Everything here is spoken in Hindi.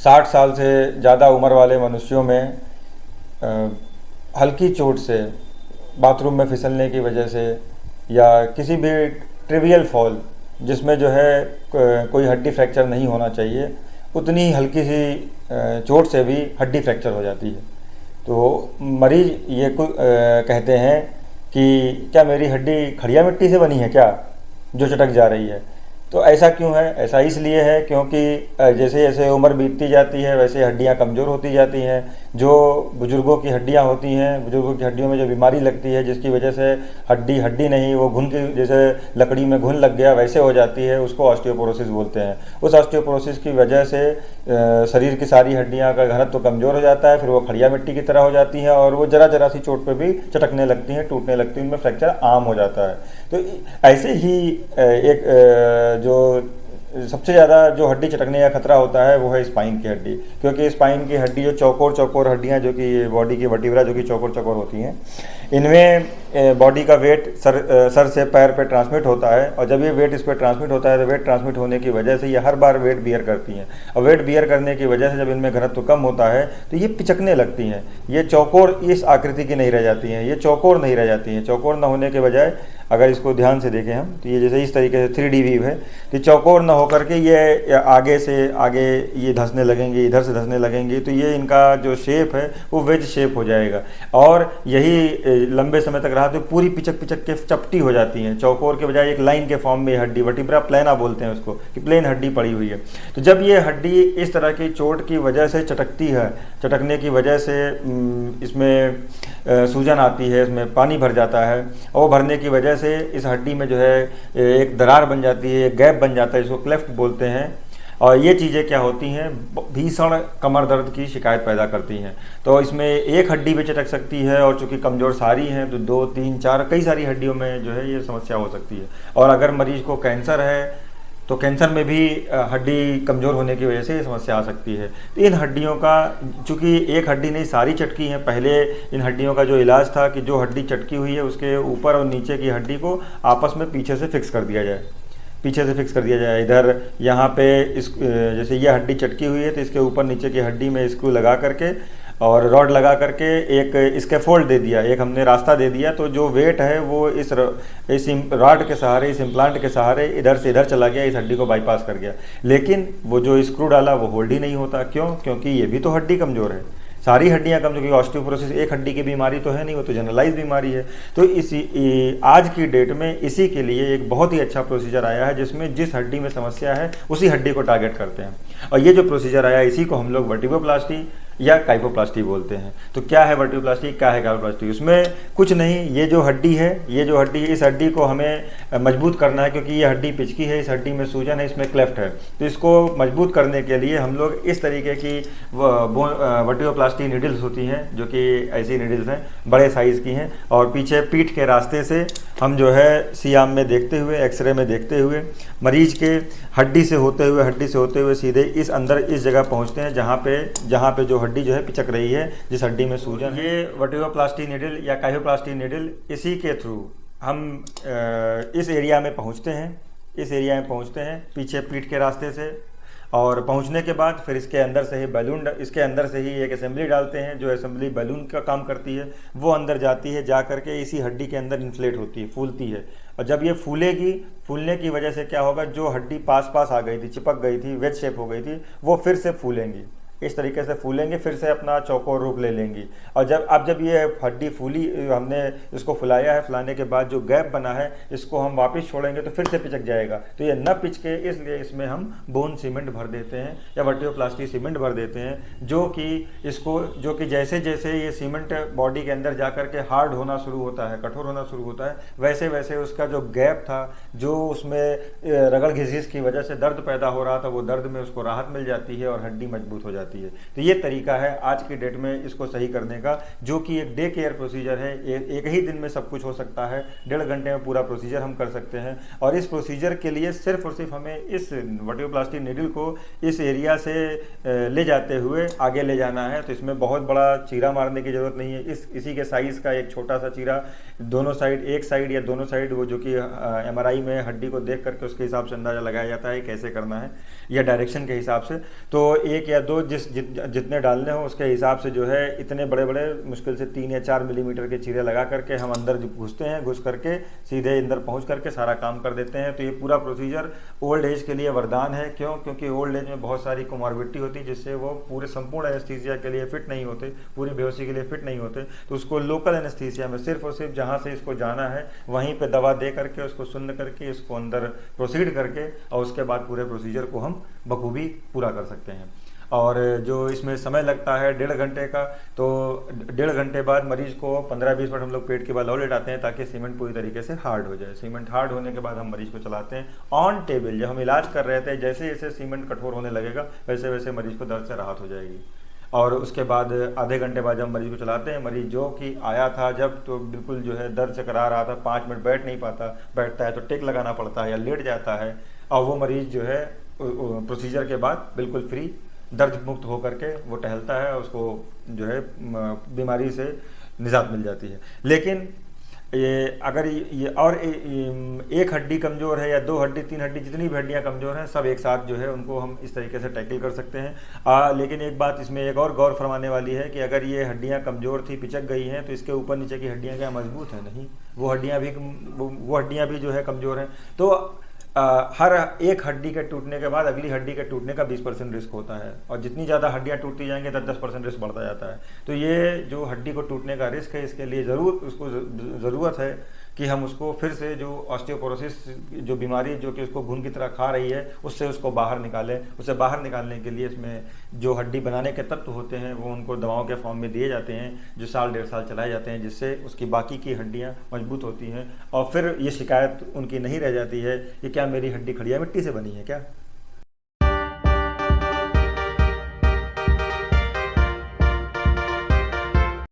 60 साल से ज़्यादा उम्र वाले मनुष्यों में हल्की चोट से, बाथरूम में फिसलने की वजह से या किसी भी ट्रिवियल फॉल जिसमें जो है कोई हड्डी फ्रैक्चर नहीं होना चाहिए, उतनी हल्की सी चोट से भी हड्डी फ्रैक्चर हो जाती है। तो मरीज ये कहते हैं कि क्या मेरी हड्डी खड़िया मिट्टी से बनी है क्या जो चटक जा रही है। तो ऐसा क्यों है? ऐसा इसलिए है क्योंकि जैसे जैसे उम्र बीतती जाती है वैसे हड्डियां कमज़ोर होती जाती हैं। जो बुज़ुर्गों की हड्डियां होती हैं, बुज़ुर्गों की हड्डियों में जो बीमारी लगती है जिसकी वजह से हड्डी नहीं, वो घुन की, जैसे लकड़ी में घुन लग गया वैसे हो जाती है, उसको ऑस्टियोपोरोसिस बोलते हैं। उस ऑस्टियोपोरोसिस की वजह से शरीर की सारी हड्डियाँ का घनत्व तो कमज़ोर हो जाता है, फिर वो खड़िया मिट्टी की तरह हो जाती हैं और वो जरा सी चोट पर भी चटकने लगती हैं, टूटने लगती हैं, उनमें फ्रैक्चर आम हो जाता है। तो ऐसे ही एक जो सबसे ज़्यादा जो हड्डी चटकने का खतरा होता है वो है स्पाइन की हड्डी, क्योंकि स्पाइन की हड्डी जो चौकोर हड्डियाँ जो कि बॉडी की वर्टिब्रा जो कि चौकोर होती हैं, इनमें बॉडी का वेट सर से पैर पे ट्रांसमिट होता है और जब ये वेट इस पर ट्रांसमिट होता है तो वेट ट्रांसमिट होने की वजह से ये हर बार वेट बियर करती हैं और वेट बियर करने की वजह से जब इनमें घनत्व कम होता है तो ये पिचकने लगती हैं। ये चौकोर इस आकृति की नहीं रह जाती हैं, ये चौकोर नहीं रह जाती हैं। चौकोर न होने के बजाय अगर इसको ध्यान से देखें हम तो ये जैसे इस तरीके से 3D व्यू है, तो चौकोर न होकर के ये आगे से आगे ये धंसने लगेंगी, इधर से धंसने लगेंगी, तो ये इनका जो शेप है वो वेज शेप हो जाएगा और यही लंबे समय तक रहा तो पूरी पिचक के चपटी हो जाती हैं। चौकोर के बजाय एक लाइन के फॉर्म में हड्डी, वर्टिब्रा प्लेना बोलते हैं उसको, कि प्लेन हड्डी पड़ी हुई है। तो जब ये हड्डी इस तरह की चोट की वजह से चटकती है, चटकने की वजह से इसमें सूजन आती है, इसमें पानी भर जाता है और वो भरने की वजह से इस हड्डी में जो है एक दरार बन जाती है, एक गैप बन जाता है, इसको क्लेफ्ट बोलते हैं। और ये चीज़ें क्या होती हैं, भीषण कमर दर्द की शिकायत पैदा करती हैं। तो इसमें एक हड्डी भी चटक सकती है और चूँकि कमज़ोर सारी हैं तो 2, 3, 4 कई सारी हड्डियों में जो है ये समस्या हो सकती है। और अगर मरीज को कैंसर है तो कैंसर में भी हड्डी कमज़ोर होने की वजह से ये समस्या आ सकती है। तो इन हड्डियों का, चूँकि एक हड्डी नहीं सारी चटकी हैं, पहले इन हड्डियों का जो इलाज था कि जो हड्डी चटकी हुई है उसके ऊपर और नीचे की हड्डी को आपस में पीछे से फिक्स कर दिया जाए, इधर यहाँ पे इस जैसे ये हड्डी चटकी हुई है तो इसके ऊपर नीचे की हड्डी में स्क्रू लगा करके और रॉड लगा करके एक स्कैफोल्ड दे दिया, एक हमने रास्ता दे दिया, तो जो वेट है वो इस रॉड के सहारे, इस इम्प्लांट के सहारे इधर से इधर चला गया, इस हड्डी को बाईपास कर गया। लेकिन वो जो स्क्रू डाला वो होल्ड ही नहीं होता। क्यों? क्योंकि ये भी तो हड्डी कमज़ोर है, सारी हड्डियां कमजोर, क्योंकि ऑस्टियोपोरोसिस एक हड्डी की बीमारी तो है नहीं, वो तो जनरलाइज बीमारी है। तो आज की डेट में इसी के लिए एक बहुत ही अच्छा प्रोसीजर आया है जिसमें जिस हड्डी में समस्या है उसी हड्डी को टारगेट करते हैं। और ये जो प्रोसीजर आया इसी को हम लोग वर्टिब्रोप्लास्टी या काइपोप्लास्टी बोलते हैं। तो क्या है वर्टिब्रोप्लास्टी, क्या है काइपोप्लास्टी? उसमें कुछ नहीं, ये जो हड्डी है, इस हड्डी को हमें मजबूत करना है, क्योंकि ये हड्डी पिचकी है, इस हड्डी में सूजन है, इसमें क्लेफ्ट है। तो इसको मजबूत करने के लिए हम लोग इस तरीके की वर्टिब्रोप्लास्टी नीडल्स होती हैं, जो कि ऐसी नीडल्स हैं, बड़े साइज़ की हैं, और पीछे पीठ के रास्ते से हम जो है सियाम में देखते हुए, एक्सरे में देखते हुए मरीज के हड्डी से होते हुए सीधे इस अंदर इस जगह पहुंचते हैं जहाँ पे जो हड्डी जो है पिचक रही है, जिस हड्डी में सूजन है। ये वर्टिब्रोप्लास्टी नीडल या काइपोप्लास्टी नीडल, इसी के थ्रू हम इस एरिया में पहुँचते हैं पीछे पीठ के रास्ते से। और पहुंचने के बाद फिर इसके अंदर से ही एक असेंबली डालते हैं, जो असेंबली बैलून का काम करती है। वो अंदर जाती है, जा करके इसी हड्डी के अंदर इन्फ्लेट होती है, फूलती है। और जब ये फूलेगी, फूलने की वजह से क्या होगा, जो हड्डी पास आ गई थी, चिपक गई थी, वेज शेप हो गई थी, वो फिर से फूलेंगी, इस तरीके से फूलेंगे, फिर से अपना चौकोर रूप ले लेंगी। और जब ये हड्डी फूली, हमने इसको फुलाया है, फुलाने के बाद जो गैप बना है इसको हम वापस छोड़ेंगे तो फिर से पिचक जाएगा। तो ये न पिचके, इसलिए इसमें हम बोन सीमेंट भर देते हैं या वर्टिब्रोप्लास्टी सीमेंट भर देते हैं, जो कि जैसे जैसे ये सीमेंट बॉडी के अंदर जा करके हार्ड होना शुरू होता है, कठोर होना शुरू होता है, वैसे वैसे उसका जो गैप था, जो उसमें रगड़ घिस की वजह से दर्द पैदा हो रहा था, वो दर्द में उसको राहत मिल जाती है और हड्डी मजबूत हो जाती है। तो ये तरीका है आज की डेट में इसको सही करने का, जो कि एक डे केयर प्रोसीजर है। एक ही दिन में सब कुछ हो सकता है, 1.5 घंटे में पूरा प्रोसीजर हम कर सकते हैं। और इस प्रोसीजर के लिए सिर्फ और सिर्फ हमें इस वर्टिब्रोप्लास्टी नीडल को इस एरिया से ले जाते हुए आगे ले जाना है। तो इसमें बहुत बड़ा चीरा मारने की जरूरत नहीं है, इसी के साइज का एक छोटा सा चीरा दोनों साइड, एक साइड या दोनों साइड, वो जो कि MRI में हड्डी को देख करके उसके हिसाब से अंदाजा लगाया जाता है कैसे करना है, या डायरेक्शन के हिसाब से। तो 1 या 2 जितने डालने हो उसके हिसाब से जो है इतने बड़े बड़े मुश्किल से 3 या 4 मिलीमीटर के चीरे लगा करके हम अंदर घुसते हैं, घुस करके सीधे अंदर पहुंच करके सारा काम कर देते हैं। तो ये पूरा प्रोसीजर ओल्ड एज के लिए वरदान है। क्यों? क्योंकि ओल्ड एज में बहुत सारी कोमॉर्बिडिटी होती है जिससे वो पूरे संपूर्ण एनेस्थीसिया के लिए फिट नहीं होते, पूरी बेहोशी के लिए फिट नहीं होते। तो उसको लोकल एनेस्थीसिया में सिर्फ और सिर्फ जहाँ से इसको जाना है वहीं पर दवा दे करके उसको सुन्न करके इसको अंदर प्रोसीड करके और उसके बाद पूरे प्रोसीजर को हम बखूबी पूरा कर सकते हैं। और जो इसमें समय लगता है 1.5 घंटे का, तो 1.5 घंटे बाद मरीज को 15-20 मिनट हम लोग पेट के बल और लेटाते हैं ताकि सीमेंट पूरी तरीके से हार्ड हो जाए। सीमेंट हार्ड होने के बाद हम मरीज को चलाते हैं ऑन टेबल। जब हम इलाज कर रहे थे जैसे जैसे सीमेंट कठोर होने लगेगा वैसे वैसे मरीज को दर्द से राहत हो जाएगी। और उसके बाद आधे घंटे बाद जब मरीज को चलाते हैं, मरीज जो कि आया था जब तो बिल्कुल जो है दर्द से करा रहा था, 5 मिनट बैठ नहीं पाता, बैठता है तो टेक लगाना पड़ता है या लेट जाता है, और वो मरीज जो है प्रोसीजर के बाद बिल्कुल फ्री दर्द मुक्त होकर के वो टहलता है, उसको जो है बीमारी से निजात मिल जाती है। लेकिन ये अगर ये और एक हड्डी कमज़ोर है या 2 हड्डी 3 हड्डी जितनी भी हड्डियाँ कमज़ोर हैं सब एक साथ जो है उनको हम इस तरीके से टैकल कर सकते हैं। लेकिन एक बात इसमें एक और गौर फरमाने वाली है कि अगर ये हड्डियाँ कमज़ोर थी, पिचक गई हैं, तो इसके ऊपर नीचे की हड्डियाँ क्या मजबूत हैं? नहीं, वो हड्डियाँ भी जो है कमज़ोर हैं। तो हर एक हड्डी के टूटने के बाद अगली हड्डी के टूटने का 20% रिस्क होता है, और जितनी ज़्यादा हड्डियाँ टूटती जाएंगी तब 10% रिस्क बढ़ता जाता है। तो ये जो हड्डी को टूटने का रिस्क है इसके लिए ज़रूरत है कि हम उसको फिर से जो ऑस्टियोपोरोसिस जो बीमारी जो कि उसको घुन की तरह खा रही है उससे उसको बाहर निकालें। उसे बाहर निकालने के लिए इसमें जो हड्डी बनाने के तत्व होते हैं वो उनको दवाओं के फॉर्म में दिए जाते हैं जो 1-1.5 साल चलाए जाते हैं, जिससे उसकी बाकी की हड्डियाँ मजबूत होती हैं और फिर ये शिकायत उनकी नहीं रह जाती है कि क्या मेरी हड्डी खड़िया मिट्टी से बनी है क्या।